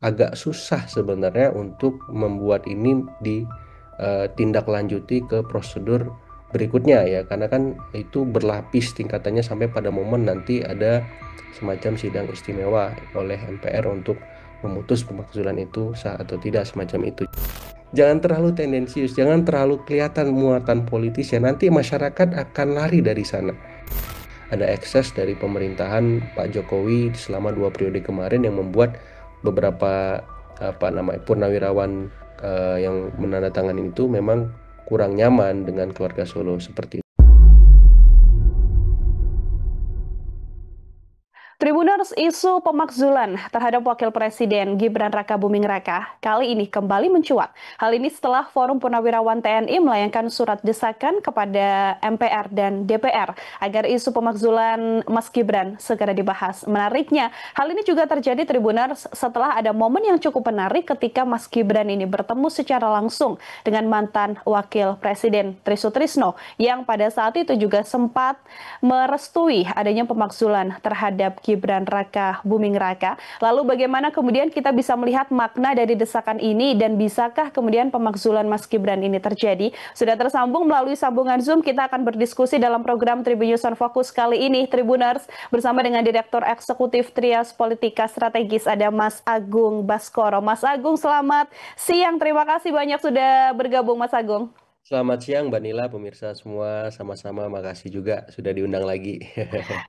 agak susah sebenarnya untuk membuat ini ditindaklanjuti ke prosedur berikutnya ya, karena kan itu berlapis tingkatannya sampai pada momen nanti ada semacam sidang istimewa oleh MPR untuk memutus pemakzulan itu sah atau tidak, semacam itu. Jangan terlalu tendensius, jangan terlalu kelihatan muatan politis ya, nanti masyarakat akan lari dari sana. Ada ekses dari pemerintahan Pak Jokowi selama 2 periode kemarin yang membuat beberapa apa namanya purnawirawan yang menandatangani itu memang kurang nyaman dengan keluarga Solo seperti itu. Tribuners, isu pemakzulan terhadap Wakil Presiden Gibran Rakabuming Raka kali ini kembali mencuat. Hal ini setelah Forum Purnawirawan TNI melayangkan surat desakan kepada MPR dan DPR agar isu pemakzulan Mas Gibran segera dibahas. Menariknya, hal ini juga terjadi Tribuners setelah ada momen yang cukup menarik ketika Mas Gibran ini bertemu secara langsung dengan mantan Wakil Presiden Trisutrisno yang pada saat itu juga sempat merestui adanya pemakzulan terhadap Gibran Raka Buming Raka. Lalu bagaimana kemudian kita bisa melihat makna dari desakan ini dan bisakah kemudian pemakzulan Mas Gibran ini terjadi? Sudah tersambung melalui sambungan Zoom, kita akan berdiskusi dalam program Tribun News on Focus kali ini, Tribuners, bersama dengan Direktur Eksekutif Trias Politika Strategis, ada Mas Agung Baskoro. Mas Agung, selamat siang. Terima kasih banyak sudah bergabung, Mas Agung. Selamat siang Mbak Nila, pemirsa semua, sama-sama makasih juga sudah diundang lagi.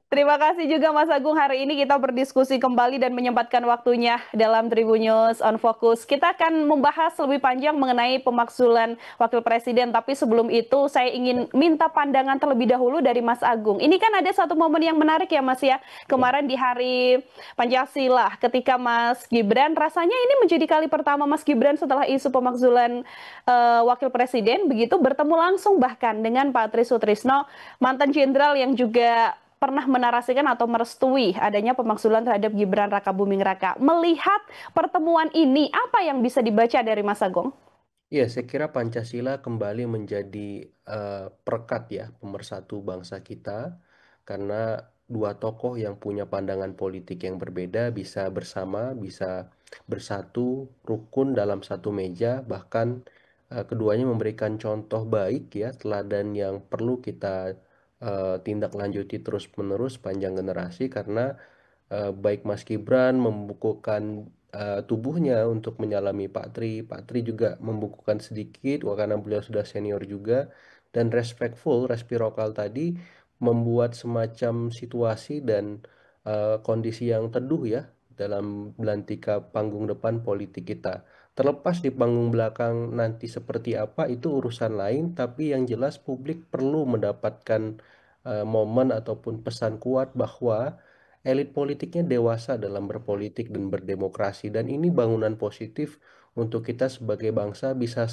Terima kasih juga Mas Agung, hari ini kita berdiskusi kembali dan menyempatkan waktunya dalam Tribun News on Focus. Kita akan membahas lebih panjang mengenai pemakzulan Wakil Presiden, tapi sebelum itu saya ingin minta pandangan terlebih dahulu dari Mas Agung. Ini kan ada satu momen yang menarik ya Mas ya, kemarin di Hari Pancasila ketika Mas Gibran, rasanya ini menjadi kali pertama Mas Gibran setelah isu pemakzulan Wakil Presiden begitu bertemu langsung bahkan dengan Pak Tri Sutrisno, mantan jenderal yang juga pernah menarasikan atau merestui adanya pemakzulan terhadap Gibran Rakabuming Raka. Melihat pertemuan ini, apa yang bisa dibaca dari Mas Agung? Ya, saya kira Pancasila kembali menjadi perekat ya, pemersatu bangsa kita, karena dua tokoh yang punya pandangan politik yang berbeda bisa bersama, bisa bersatu, rukun dalam satu meja, bahkan keduanya memberikan contoh baik ya, teladan yang perlu kita tindak lanjuti terus-menerus panjang generasi, karena baik Mas Gibran membukukan tubuhnya untuk menyalami Pak Tri. Pak Tri juga membukukan sedikit, wah, karena beliau sudah senior juga. Dan respectful, reciprocal tadi membuat semacam situasi dan kondisi yang teduh ya dalam belantika panggung depan politik kita. Terlepas di panggung belakang nanti seperti apa itu urusan lain, tapi yang jelas publik perlu mendapatkan momen ataupun pesan kuat bahwa elit politiknya dewasa dalam berpolitik dan berdemokrasi, dan ini bangunan positif untuk kita sebagai bangsa bisa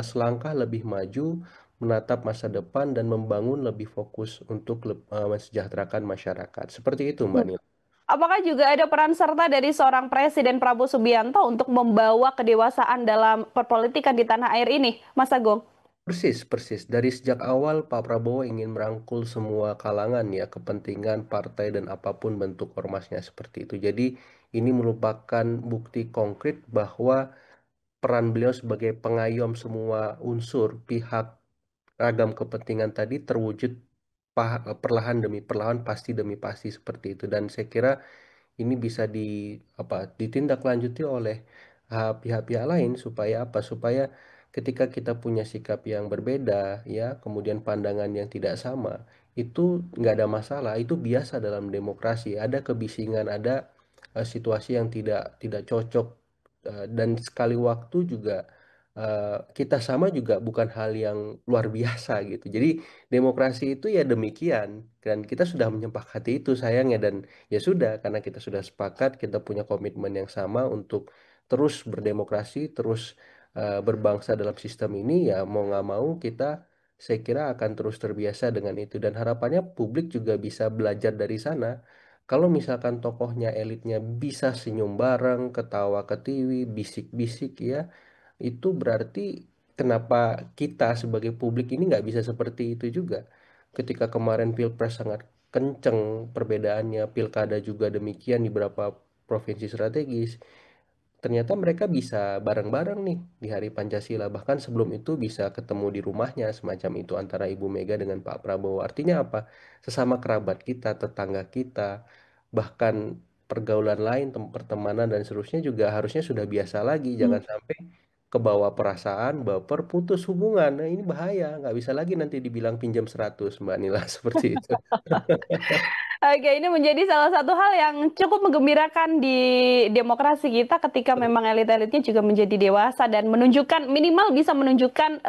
selangkah lebih maju, menatap masa depan dan membangun lebih fokus untuk mensejahterakan masyarakat. Seperti itu Mbak Nila. Apakah juga ada peran serta dari seorang Presiden Prabowo Subianto untuk membawa kedewasaan dalam perpolitikan di tanah air ini, Mas Agung? Persis, persis. Dari sejak awal Pak Prabowo ingin merangkul semua kalangan ya, kepentingan partai dan apapun bentuk ormasnya seperti itu. Jadi ini merupakan bukti konkret bahwa peran beliau sebagai pengayom semua unsur pihak ragam kepentingan tadi terwujud perlahan demi perlahan, pasti demi pasti seperti itu. Dan saya kira ini bisa ditindaklanjuti oleh pihak-pihak lain supaya apa? Supaya ketika kita punya sikap yang berbeda ya, kemudian pandangan yang tidak sama, itu nggak ada masalah, itu biasa dalam demokrasi. Ada kebisingan, ada situasi yang tidak tidak cocok, dan sekali waktu juga kita sama juga bukan hal yang luar biasa gitu. Jadi demokrasi itu ya demikian, dan kita sudah menyepakati itu sayangnya. Dan ya sudah, karena kita sudah sepakat, kita punya komitmen yang sama untuk terus berdemokrasi, terus berbangsa dalam sistem ini, ya mau nggak mau kita, saya kira akan terus terbiasa dengan itu. Dan harapannya publik juga bisa belajar dari sana. Kalau misalkan tokohnya, elitnya bisa senyum bareng, ketawa ketiwi, bisik-bisik ya, itu berarti kenapa kita sebagai publik ini nggak bisa seperti itu juga. Ketika kemarin Pilpres sangat kenceng perbedaannya, Pilkada juga demikian di beberapa provinsi strategis, ternyata mereka bisa bareng-bareng nih di Hari Pancasila. Bahkan sebelum itu bisa ketemu di rumahnya semacam itu antara Ibu Mega dengan Pak Prabowo. Artinya apa? Sesama kerabat kita, tetangga kita, bahkan pergaulan lain, pertemanan dan seterusnya juga harusnya sudah biasa lagi. Hmm. Jangan sampai kebawa perasaan, baper, putus hubungan. Nah, ini bahaya. Nggak bisa lagi nanti dibilang pinjam 100, Mbak Nila, seperti itu. Oke, ini menjadi salah satu hal yang cukup menggembirakan di demokrasi kita ketika memang elit-elitnya juga menjadi dewasa dan menunjukkan minimal bisa menunjukkan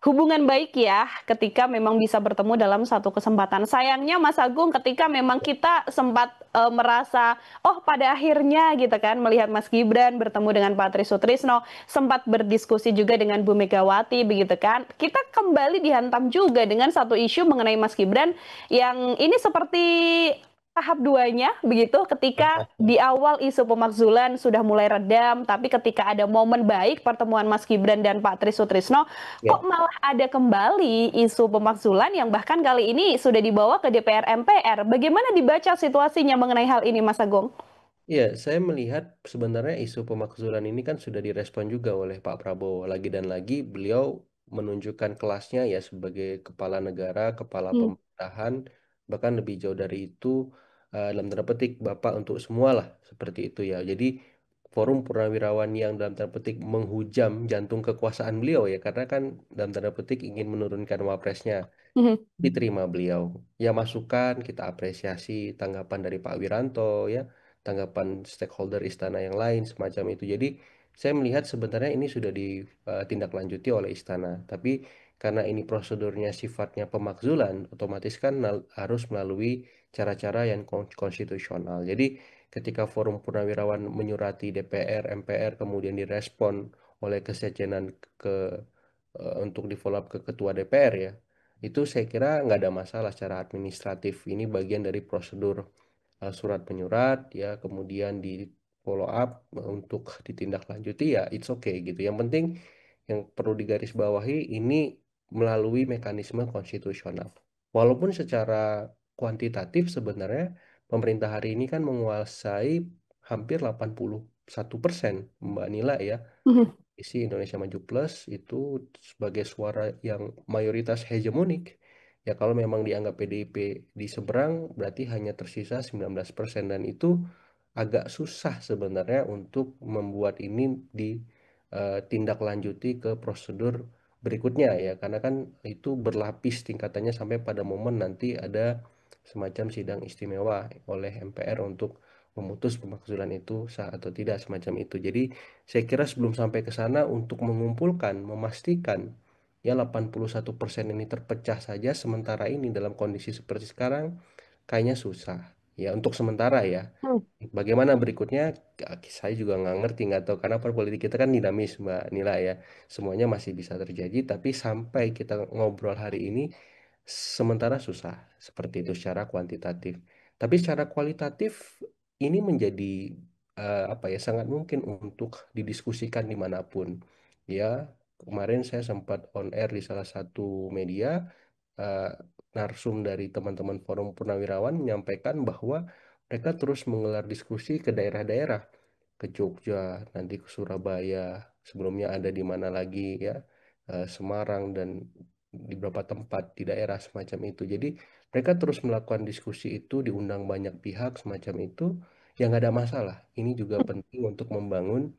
hubungan baik ya ketika memang bisa bertemu dalam satu kesempatan. Sayangnya Mas Agung ketika memang kita sempat merasa oh pada akhirnya gitu kan melihat Mas Gibran bertemu dengan Pak Tri Sutrisno sempat berdiskusi juga dengan Bu Megawati begitu kan. Kita kembali dihantam juga dengan satu isu mengenai Mas Gibran yang ini seperti tahap duanya begitu ketika di awal isu pemakzulan sudah mulai redam tapi ketika ada momen baik pertemuan Mas Gibran dan Pak Tri Sutrisno kok Ya. malah ada kembali isu pemakzulan yang bahkan kali ini sudah dibawa ke DPR MPR. Bagaimana dibaca situasinya mengenai hal ini, Mas Agung? Ya, saya melihat sebenarnya isu pemakzulan ini kan sudah direspon juga oleh Pak Prabowo. Lagi dan lagi beliau menunjukkan kelasnya ya sebagai kepala negara, kepala Hmm. pemerintahan, bahkan lebih jauh dari itu dalam tanda petik Bapak untuk semua lah seperti itu ya. Jadi forum purnawirawan yang dalam tanda petik menghujam jantung kekuasaan beliau ya, karena kan dalam tanda petik ingin menurunkan wapresnya Mhm. diterima beliau. Ya masukan kita apresiasi tanggapan dari Pak Wiranto ya, tanggapan stakeholder istana yang lain semacam itu. Jadi saya melihat sebenarnya ini sudah ditindaklanjuti oleh istana. Tapi karena ini prosedurnya sifatnya pemakzulan, otomatis kan harus melalui cara-cara yang konstitusional. Jadi ketika Forum Purnawirawan menyurati DPR, MPR, kemudian direspon oleh kesekjenan ke untuk di follow up ke ketua DPR ya, itu saya kira nggak ada masalah secara administratif. Ini bagian dari prosedur surat menyurat ya, kemudian di follow up untuk ditindaklanjuti ya, it's okay gitu. Yang penting yang perlu digarisbawahi ini melalui mekanisme konstitusional. Walaupun secara kuantitatif sebenarnya pemerintah hari ini kan menguasai hampir 81% Mbak Nila ya. Mhm. Isi Indonesia Maju Plus itu sebagai suara yang mayoritas hegemonik. Ya kalau memang dianggap PDIP di seberang berarti hanya tersisa 19% dan itu agak susah sebenarnya untuk membuat ini ditindaklanjuti ke prosedur berikutnya ya karena kan itu berlapis tingkatannya sampai pada momen nanti ada semacam sidang istimewa oleh MPR untuk memutus pemakzulan itu sah atau tidak semacam itu. Jadi saya kira sebelum sampai ke sana untuk mengumpulkan, memastikan ya 81% ini terpecah saja sementara ini dalam kondisi seperti sekarang kayaknya susah. Ya untuk sementara ya. Hmm. Bagaimana berikutnya? Saya juga nggak ngerti, nggak tahu karena politik kita kan dinamis, Mbak Nila ya. Semuanya masih bisa terjadi, tapi sampai kita ngobrol hari ini, sementara susah seperti itu secara kuantitatif. Tapi secara kualitatif ini menjadi apa ya sangat mungkin untuk didiskusikan dimanapun. Ya, kemarin saya sempat on air di salah satu media eh, narsum dari teman-teman Forum Purnawirawan menyampaikan bahwa mereka terus menggelar diskusi ke daerah-daerah, ke Jogja, nanti ke Surabaya, sebelumnya ada di mana lagi ya, Semarang dan di beberapa tempat di daerah semacam itu. Jadi mereka terus melakukan diskusi itu, diundang banyak pihak semacam itu, yang nggak ada masalah. Ini juga penting untuk membangun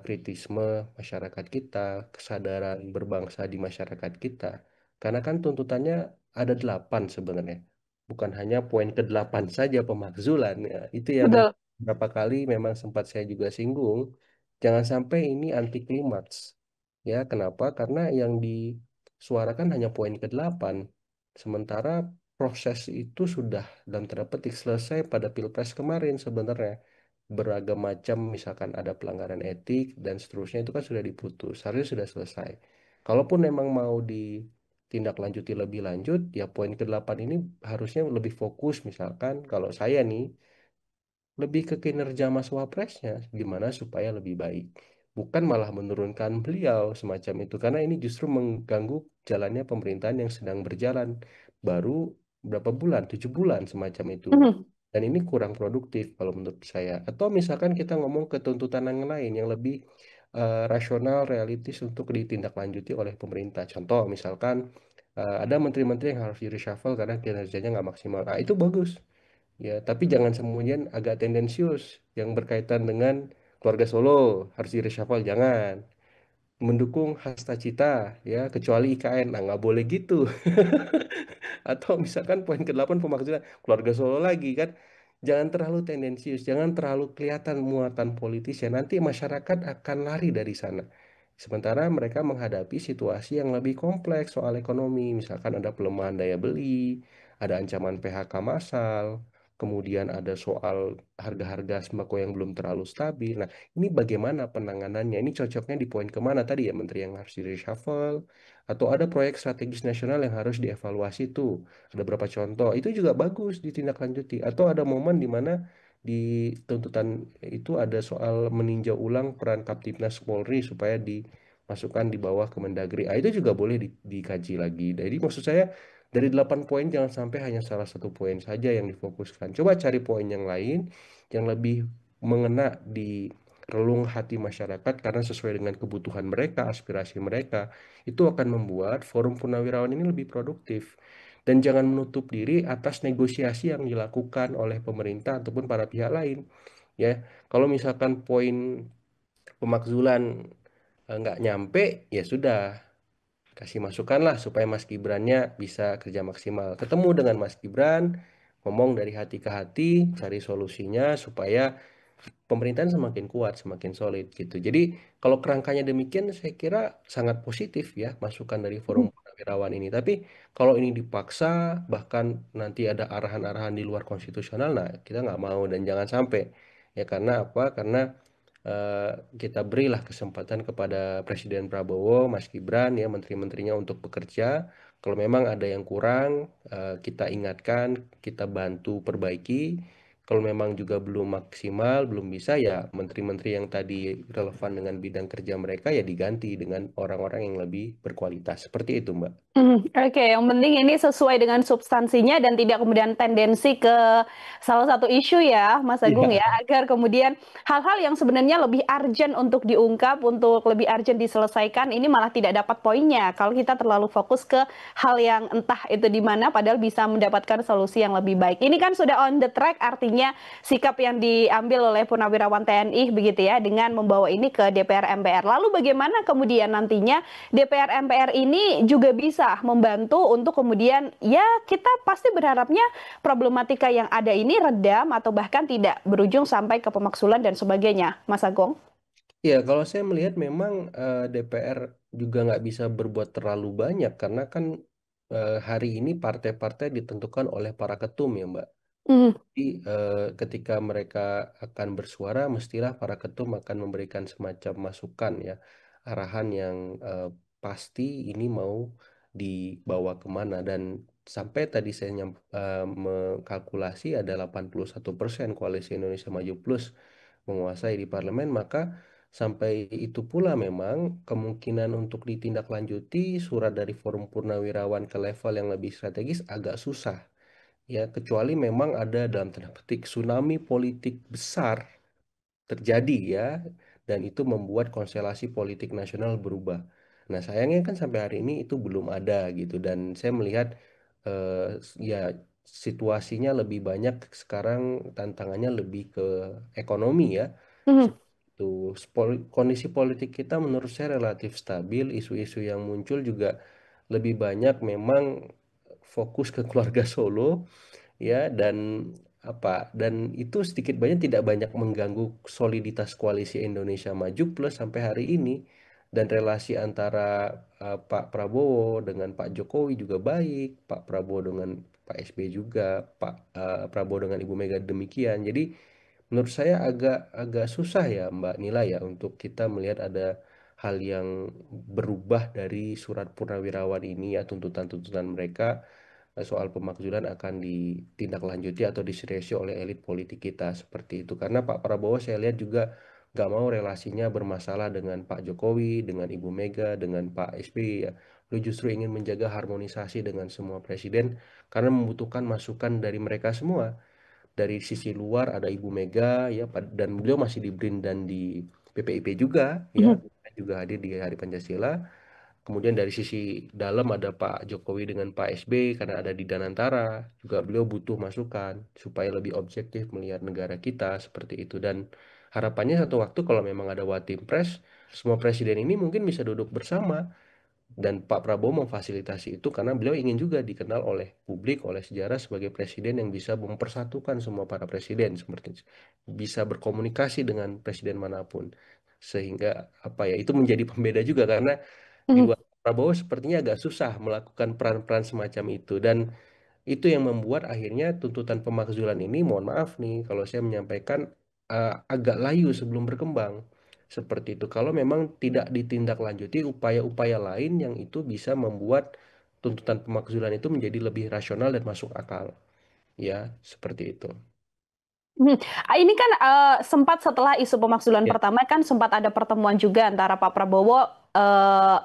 kritisme masyarakat kita, kesadaran berbangsa di masyarakat kita. Karena kan tuntutannya ada 8 sebenarnya. Bukan hanya poin ke-8 saja pemakzulan. Ya. Itu yang Betul. beberapa kali memang sempat saya juga singgung. Jangan sampai ini anti klimaks. Ya, kenapa? Karena yang disuarakan hanya poin ke-8. Sementara proses itu sudah dalam tanda petik selesai pada Pilpres kemarin sebenarnya. Beragam macam misalkan ada pelanggaran etik dan seterusnya itu kan sudah diputus. Harusnya sudah selesai. Kalaupun memang mau ditindaklanjuti lebih lanjut, ya poin ke-8 ini harusnya lebih fokus misalkan kalau saya nih lebih ke kinerja Mas Wapresnya gimana supaya lebih baik. Bukan malah menurunkan beliau semacam itu karena ini justru mengganggu jalannya pemerintahan yang sedang berjalan baru berapa bulan, 7 bulan semacam itu. Mhm. Dan ini kurang produktif kalau menurut saya. Atau misalkan kita ngomong ke tuntutan yang lain yang lebih rasional, realistis untuk ditindaklanjuti oleh pemerintah. Contoh misalkan ada menteri-menteri yang harus di reshuffle karena kinerjanya nggak maksimal. Nah, itu bagus. Ya, tapi jangan kemudian agak tendensius yang berkaitan dengan keluarga Solo harus di reshuffle, jangan. Mendukung hasta cita, ya, kecuali IKN. Nah, nggak boleh gitu. Atau misalkan poin ke-8 pemakzulan keluarga Solo lagi kan. Jangan terlalu tendensius, jangan terlalu kelihatan muatan politis ya. Nanti masyarakat akan lari dari sana. Sementara mereka menghadapi situasi yang lebih kompleks soal ekonomi. Misalkan ada pelemahan daya beli, ada ancaman PHK massal, kemudian ada soal harga-harga sembako yang belum terlalu stabil. Nah, ini bagaimana penanganannya? Ini cocoknya di poin kemana tadi ya, menteri yang harus di reshuffle, atau ada proyek strategis nasional yang harus dievaluasi tuh. Ada beberapa contoh. Itu juga bagus ditindaklanjuti. Atau ada momen di mana di tuntutan itu ada soal meninjau ulang peran Kaptimnas Polri supaya dimasukkan di bawah Kemendagri. Ah, itu juga boleh dikaji lagi. Jadi maksud saya dari 8 poin jangan sampai hanya salah satu poin saja yang difokuskan. Coba cari poin yang lain yang lebih mengena di relung hati masyarakat karena sesuai dengan kebutuhan mereka, aspirasi mereka, itu akan membuat forum purnawirawan ini lebih produktif. Dan jangan menutup diri atas negosiasi yang dilakukan oleh pemerintah ataupun para pihak lain. Ya, kalau misalkan poin pemakzulan nggak nyampe, ya sudah, kasih masukan lah supaya Mas Gibrannya bisa kerja maksimal. Ketemu dengan Mas Gibran, ngomong dari hati ke hati, cari solusinya supaya pemerintahan semakin kuat, semakin solid gitu. Jadi kalau kerangkanya demikian, saya kira sangat positif ya masukan dari Forum Purnawirawan ini. Tapi kalau ini dipaksa, bahkan nanti ada arahan-arahan di luar konstitusional, nah kita nggak mau dan jangan sampai. Ya karena apa? Karena eh, kita berilah kesempatan kepada Presiden Prabowo, Mas Gibran, ya menteri-menterinya untuk bekerja. Kalau memang ada yang kurang, kita ingatkan, kita bantu perbaiki. Kalau memang juga belum maksimal, belum bisa ya menteri-menteri yang tadi relevan dengan bidang kerja mereka ya diganti dengan orang-orang yang lebih berkualitas. Seperti itu, Mbak. Oke, yang penting ini sesuai dengan substansinya dan tidak kemudian tendensi ke salah satu isu ya, Mas Agung ya, Iya. agar kemudian hal-hal yang sebenarnya lebih urgent untuk diungkap, untuk lebih urgent diselesaikan, ini malah tidak dapat poinnya. Kalau kita terlalu fokus ke hal yang entah itu di mana, padahal bisa mendapatkan solusi yang lebih baik. Ini kan sudah on the track, artinya sikap yang diambil oleh Purnawirawan TNI begitu ya, dengan membawa ini ke DPR MPR. Lalu bagaimana kemudian nantinya DPR MPR ini juga bisa membantu untuk kemudian ya kita pasti berharapnya problematika yang ada ini redam atau bahkan tidak berujung sampai ke pemaksulan dan sebagainya, Mas Agong. Ya, kalau saya melihat memang DPR juga nggak bisa berbuat terlalu banyak karena kan hari ini partai-partai ditentukan oleh para ketum ya, Mbak. Hmm. Jadi, ketika mereka akan bersuara, mestilah para ketum akan memberikan semacam masukan ya, arahan yang pasti ini mau dibawa kemana. Dan sampai tadi saya mengkalkulasi ada 81% Koalisi Indonesia Maju Plus menguasai di parlemen, maka sampai itu pula memang kemungkinan untuk ditindaklanjuti surat dari Forum Purnawirawan ke level yang lebih strategis agak susah. Ya, kecuali memang ada dalam tanda petik tsunami politik besar terjadi ya, dan itu membuat konstelasi politik nasional berubah. Nah, sayangnya kan sampai hari ini itu belum ada gitu, dan saya melihat ya situasinya lebih banyak sekarang tantangannya lebih ke ekonomi ya. Hmm. Seperti itu. Kondisi politik kita menurut saya relatif stabil, isu-isu yang muncul juga lebih banyak memang fokus ke keluarga Solo ya, dan dan itu sedikit banyak tidak banyak mengganggu soliditas koalisi Indonesia Maju Plus sampai hari ini, dan relasi antara Pak Prabowo dengan Pak Jokowi juga baik, Pak Prabowo dengan Pak SBY juga, Pak Prabowo dengan Ibu Mega demikian. Jadi menurut saya agak agak susah ya Mbak Nila ya untuk kita melihat ada hal yang berubah dari surat purnawirawan ini ya, tuntutan-tuntutan mereka soal pemakzulan akan ditindaklanjuti atau diseriusi oleh elit politik kita seperti itu. Karena Pak Prabowo saya lihat juga nggak mau relasinya bermasalah dengan Pak Jokowi, dengan Ibu Mega, dengan Pak SBY ya. Beliau justru ingin menjaga harmonisasi dengan semua presiden karena membutuhkan masukan dari mereka semua. dari sisi luar ada Ibu Mega ya, dan beliau masih di BRIN dan di PPIP juga ya, Mhm. juga hadir di Hari Pancasila. Kemudian dari sisi dalam ada Pak Jokowi dengan Pak SB karena ada di Danantara, juga beliau butuh masukan supaya lebih objektif melihat negara kita seperti itu. Dan harapannya satu waktu kalau memang ada Watim Pres, semua presiden ini mungkin bisa duduk bersama dan Pak Prabowo memfasilitasi itu karena beliau ingin juga dikenal oleh publik, oleh sejarah sebagai presiden yang bisa mempersatukan semua para presiden seperti itu. Bisa berkomunikasi dengan presiden manapun. Sehingga apa ya, itu menjadi pembeda juga karena di Mhm. luar Prabowo sepertinya agak susah melakukan peran-peran semacam itu dan itu yang membuat akhirnya tuntutan pemakzulan ini, mohon maaf nih kalau saya menyampaikan, agak layu sebelum berkembang. Seperti itu. Kalau memang tidak ditindaklanjuti upaya-upaya lain yang itu bisa membuat tuntutan pemakzulan itu menjadi lebih rasional dan masuk akal. Ya, seperti itu. Hmm. Ini kan sempat setelah isu pemakzulan Ya, pertama kan sempat ada pertemuan juga antara Pak Prabowo eh,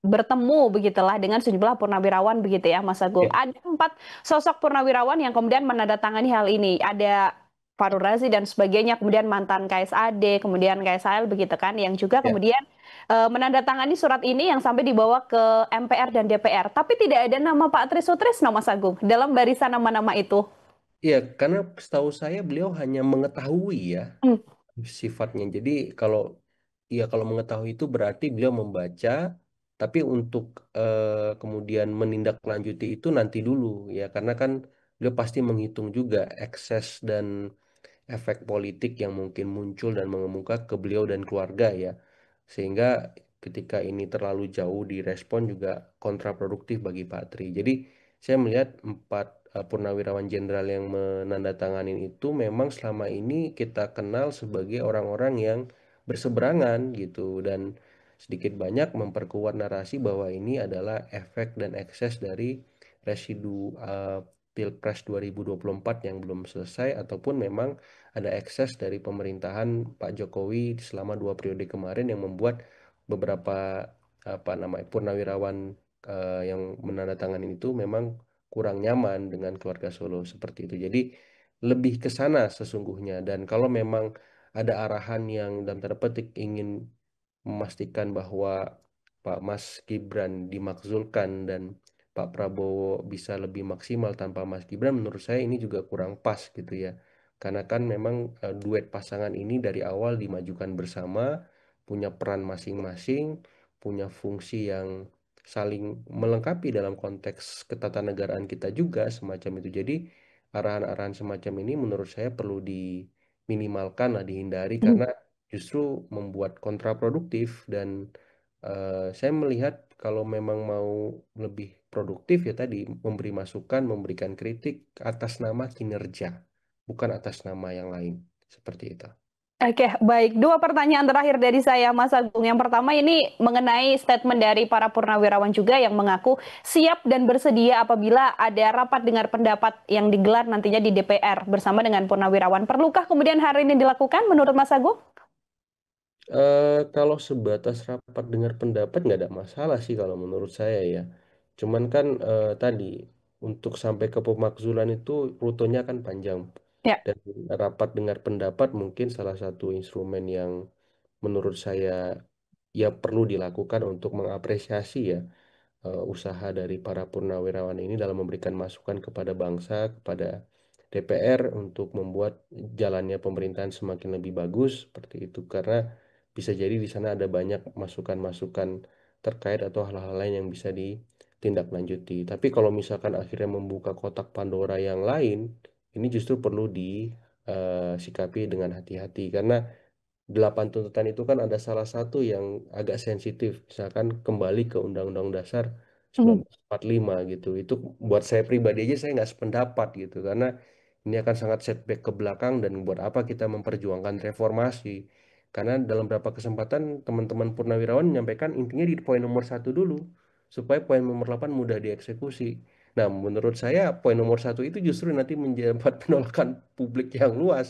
bertemu begitulah dengan sejumlah purnawirawan begitu ya Mas Agung. ya, Ada 4 sosok purnawirawan yang kemudian menandatangani hal ini. Ada Fahrul Razi dan sebagainya, kemudian mantan KSAD, kemudian KSAL begitu kan, yang juga ya. kemudian menandatangani surat ini yang sampai dibawa ke MPR dan DPR. Tapi tidak ada nama Pak Tri Sutrisno Mas Agung dalam barisan nama-nama itu. Iya, karena setahu saya beliau hanya mengetahui ya Hmm. sifatnya. Jadi kalau ya kalau mengetahui itu berarti beliau membaca, tapi untuk kemudian menindaklanjuti itu nanti dulu ya, karena kan beliau pasti menghitung juga ekses dan efek politik yang mungkin muncul dan mengemuka ke beliau dan keluarga ya. Sehingga ketika ini terlalu jauh direspon juga kontraproduktif bagi Pak Tri. Jadi saya melihat 4 purnawirawan jenderal yang menandatangani itu memang selama ini kita kenal sebagai orang-orang yang berseberangan gitu dan sedikit banyak memperkuat narasi bahwa ini adalah efek dan ekses dari residu Pilpres 2024 yang belum selesai ataupun memang ada ekses dari pemerintahan Pak Jokowi selama 2 periode kemarin yang membuat beberapa apa namanya purnawirawan yang menandatangani itu memang kurang nyaman dengan keluarga Solo seperti itu. Jadi lebih ke sana sesungguhnya dan kalau memang ada arahan yang dalam tanda petik ingin memastikan bahwa Pak Mas Gibran dimakzulkan dan Pak Prabowo bisa lebih maksimal tanpa Mas Gibran, menurut saya ini juga kurang pas gitu ya. Karena kan memang duet pasangan ini dari awal dimajukan bersama, punya peran masing-masing, punya fungsi yang saling melengkapi dalam konteks ketatanegaraan kita juga semacam itu. Jadi arahan-arahan semacam ini menurut saya perlu diminimalkan lah, dihindari karena justru membuat kontraproduktif dan saya melihat kalau memang mau lebih produktif ya tadi memberi masukan, memberikan kritik atas nama kinerja, bukan atas nama yang lain. Seperti itu. Oke, baik. 2 pertanyaan terakhir dari saya, Mas Agung. Yang pertama ini mengenai statement dari para purnawirawan juga yang mengaku siap dan bersedia apabila ada rapat dengar pendapat yang digelar nantinya di DPR bersama dengan purnawirawan. Perlukah kemudian hari ini dilakukan menurut Mas Agung? Kalau sebatas rapat dengar pendapat nggak ada masalah sih kalau menurut saya ya. Cuman kan tadi untuk sampai ke pemakzulan itu rutenya kan panjang Ya. dan rapat dengar pendapat mungkin salah satu instrumen yang menurut saya ya perlu dilakukan untuk mengapresiasi ya usaha dari para purnawirawan ini dalam memberikan masukan kepada bangsa, kepada DPR untuk membuat jalannya pemerintahan semakin lebih bagus seperti itu karena bisa jadi di sana ada banyak masukan-masukan terkait atau hal-hal lain yang bisa ditindaklanjuti. Tapi kalau misalkan akhirnya membuka kotak Pandora yang lain, ini justru perlu disikapi dengan hati-hati karena 8 tuntutan itu kan ada salah satu yang agak sensitif, misalkan kembali ke Undang-Undang Dasar Mhm. 1945 gitu. Itu buat saya pribadi aja saya nggak sependapat gitu, karena ini akan sangat setback ke belakang dan buat apa kita memperjuangkan reformasi. Karena dalam beberapa kesempatan teman-teman purnawirawan menyampaikan intinya di poin nomor 1 dulu, supaya poin nomor 8 mudah dieksekusi. Nah, menurut saya poin nomor 1 itu justru nanti mendapat penolakan publik yang luas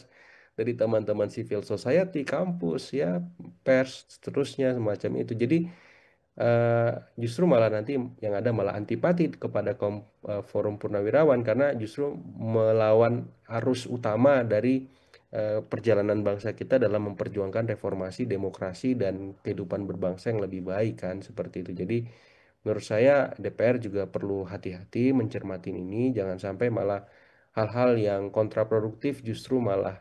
dari teman-teman civil society, kampus, ya, pers, seterusnya semacam itu. Jadi eh, justru malah nanti yang ada malah antipati kepada Forum Purnawirawan karena justru melawan arus utama dari perjalanan bangsa kita dalam memperjuangkan reformasi, demokrasi dan kehidupan berbangsa yang lebih baik kan seperti itu. Jadi menurut saya DPR juga perlu hati-hati mencermati ini, jangan sampai malah hal-hal yang kontraproduktif justru malah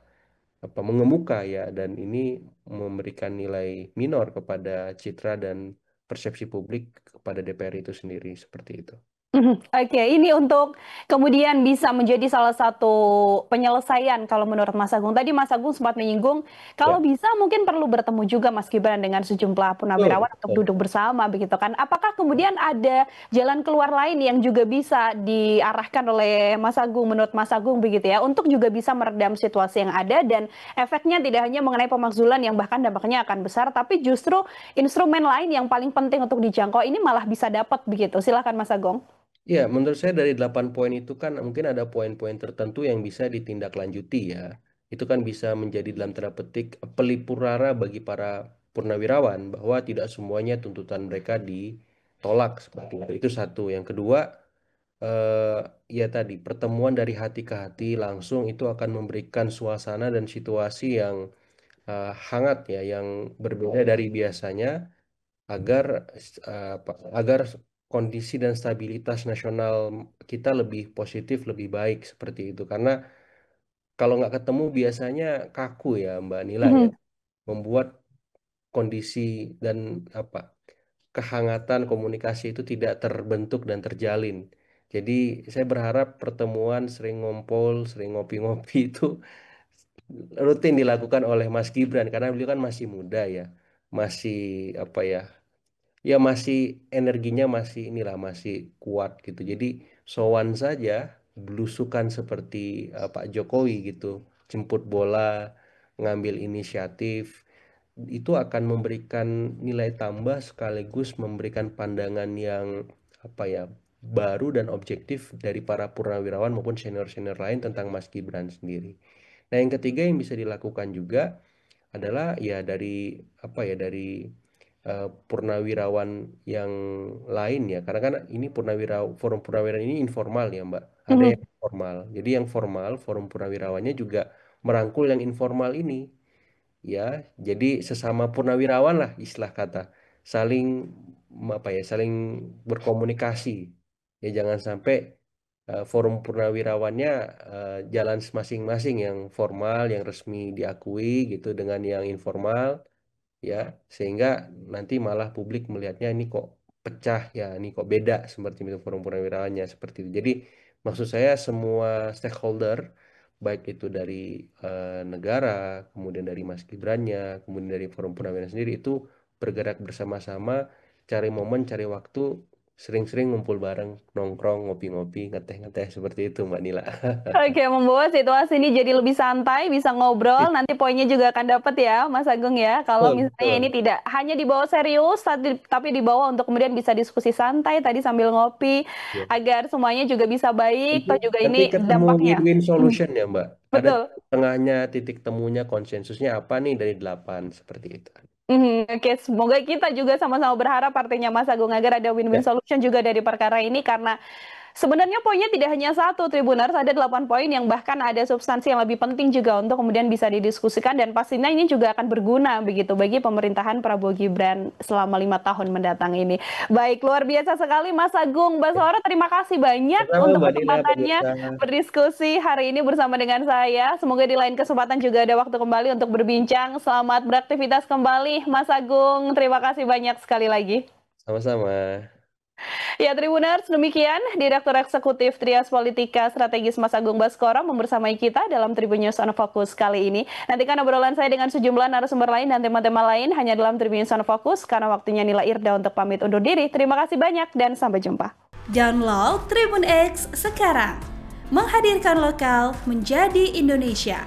mengemuka ya dan ini memberikan nilai minor kepada citra dan persepsi publik kepada DPR itu sendiri seperti itu. Mhm. Oke, ini untuk kemudian bisa menjadi salah satu penyelesaian kalau menurut Mas Agung. Tadi Mas Agung sempat menyinggung kalau Ya, bisa mungkin perlu bertemu juga Mas Gibran dengan sejumlah betul, purnawirawan untuk betul. duduk bersama begitu kan. Apakah kemudian ada jalan keluar lain yang juga bisa diarahkan oleh Mas Agung menurut Mas Agung begitu ya untuk juga bisa meredam situasi yang ada dan efeknya tidak hanya mengenai pemakzulan yang bahkan dampaknya akan besar tapi justru instrumen lain yang paling penting untuk dijangkau ini malah bisa dapat begitu. Silakan Mas Agung. Ya, menurut saya dari 8 poin itu kan mungkin ada poin-poin tertentu yang bisa ditindaklanjuti ya. Itu kan bisa menjadi dalam tanda petik pelipurara bagi para purnawirawan bahwa tidak semuanya tuntutan mereka ditolak seperti itu. Itu satu. Yang kedua, eh, ya tadi pertemuan dari hati ke hati langsung itu akan memberikan suasana dan situasi yang hangat ya, yang berbeda dari biasanya agar agar kondisi dan stabilitas nasional kita lebih positif, lebih baik seperti itu. Karena kalau nggak ketemu biasanya kaku ya Mbak Nila ya, Mhm. membuat kondisi dan apa kehangatan komunikasi itu tidak terbentuk dan terjalin. Jadi saya berharap pertemuan sering ngompol, sering ngopi-ngopi itu rutin dilakukan oleh Mas Gibran karena beliau kan masih muda ya, masih apa ya, ya masih energinya masih inilah masih kuat gitu. Jadi sowan saja belusukan seperti Pak Jokowi gitu, jemput bola, ngambil inisiatif itu akan memberikan nilai tambah sekaligus memberikan pandangan yang apa ya baru dan objektif dari para purnawirawan maupun senior-senior lain tentang Mas Gibran sendiri. Nah, yang ketiga yang bisa dilakukan juga adalah ya dari apa ya dari purnawirawan yang lain ya karena kan ini forum purnawirawan ini informal ya Mbak, ada Mhm. yang formal, jadi yang formal forum purnawirawannya juga merangkul yang informal ini ya, jadi sesama purnawirawan lah istilah kata saling apa ya saling berkomunikasi ya jangan sampai forum purnawirawannya jalan masing-masing yang formal yang resmi diakui gitu dengan yang informal ya sehingga nanti malah publik melihatnya ini kok pecah ya ini kok beda seperti itu forum purnawirawannya seperti itu jadi maksud saya semua stakeholder baik itu dari negara kemudian dari Mas Gibrannya kemudian dari forum purnawirawan sendiri itu bergerak bersama-sama cari momen cari waktu sering-sering ngumpul bareng nongkrong ngopi-ngopi ngeteh-ngeteh seperti itu Mbak Nila. Oke, membawa situasi ini jadi lebih santai, bisa ngobrol, nanti poinnya juga akan dapat ya, Mas Agung ya. Kalau Betul, misalnya ini betul. tidak hanya dibawa serius, tapi dibawa untuk kemudian bisa diskusi santai tadi sambil ngopi, Ya. agar semuanya juga bisa baik, Nanti, toh juga nanti ini ketemu dampaknya. win-win Hmm, solution ya Mbak. Ada betul. tengahnya titik temunya konsensusnya apa nih dari 8 seperti itu. Oke, semoga kita juga sama-sama berharap artinya Mas Agung agar ada win-win Ya, solution juga dari perkara ini karena sebenarnya poinnya tidak hanya satu, Tribuners, ada 8 poin yang bahkan ada substansi yang lebih penting juga untuk kemudian bisa didiskusikan dan pastinya ini juga akan berguna begitu bagi pemerintahan Prabowo Gibran selama 5 tahun mendatang ini. Baik, luar biasa sekali Mas Agung ya. Baswara, terima kasih banyak Pertama untuk Mbak Nina, kesempatannya pemirsa. berdiskusi hari ini bersama dengan saya. Semoga di lain kesempatan juga ada waktu kembali untuk berbincang. Selamat beraktivitas kembali, Mas Agung. Terima kasih banyak sekali lagi. Sama-sama. Ya, Tribuners, demikian Direktur Eksekutif Trias Politika Strategis Mas Agung Baskoro membersamai kita dalam Tribun News on Focus kali ini. Nantikan obrolan saya dengan sejumlah narasumber lain dan tema-tema lain hanya dalam Tribun News on Focus karena waktunya Nila Irda untuk pamit undur diri. Terima kasih banyak dan sampai jumpa. Download Tribun X sekarang. Menghadirkan lokal menjadi Indonesia.